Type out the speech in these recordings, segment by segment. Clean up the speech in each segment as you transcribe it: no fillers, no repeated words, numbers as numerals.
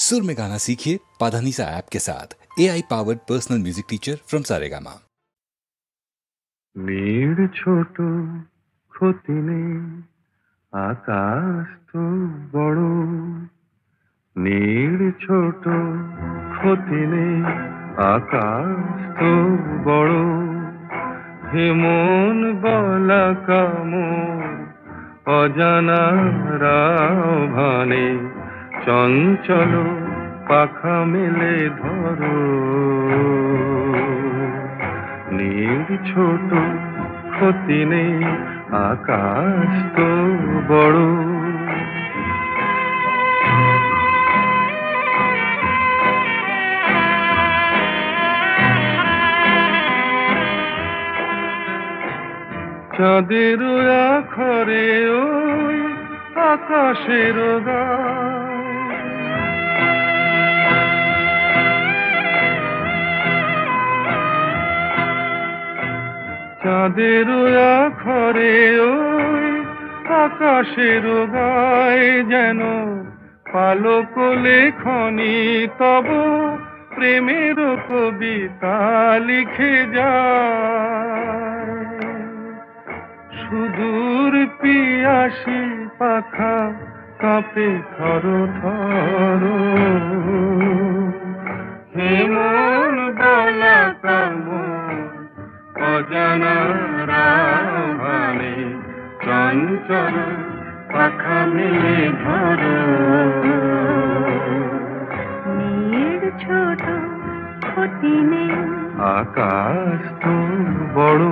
सुर में गाना सीखिए पाधानीसा ऐप के साथ। AI powered personal music teacher from Saregama. নীড় ছোট ক্ষতি নেই, আকাশ তো বড়। নীড় ছোট ক্ষতি নেই, আকাশ তো বড়। হে মন বলা কামর অজানার আহ্বানে চঞ্চল পাখা মেলে ধরো। নীড় ছোট ক্ষতি নেই, আকাশ তো বড়। চাঁদের আখরে ওই আকাশের গায়, চাঁদের আখরে ওই আকাশের গায় যেন পালক লেখনি তব প্রেমের কবিতা লিখে যায়। সুদূর পিয়াসী পাখা কাঁপে থর থর। হে মন বলা কামর অজানার আহ্বানে চঞ্চল পাখা মেলে ধরো। নীড় ছোট ক্ষতি নেই, আকাশ তো বড়।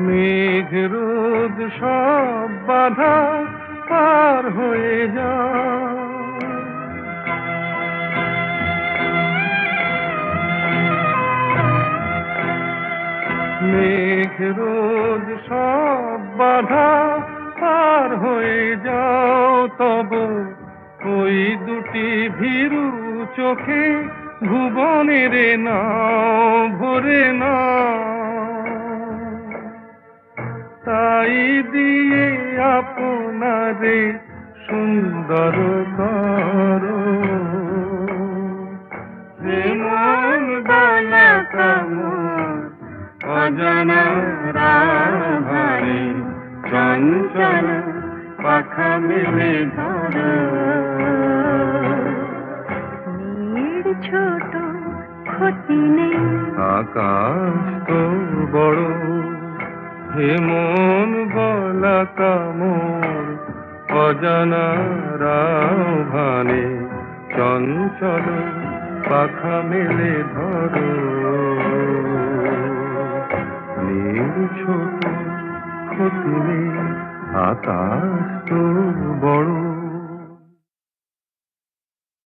মেঘ রোদ সব বাধা পার হয়ে যায়, মেঘ রোদ সব বাধা পার হয়ে যাও। তব ওই দুটি ভীরু চোখে ভুবনের নাও ভরে নাও। তাই দিয়ে আপনারে সুন্দর করো। হে মন বলা কামর অজানার আহ্বানে চঞ্চল পাখা মেলে ধরো। নীড় ছোট ক্ষতি নেই, আকাশ তো বড়। হে মন বলা কামর অজানার আহ্বানে চঞ্চল পাখা মেলে ধরো। নীড় ছোট ক্ষতি নেই, আকাশ তো বড়।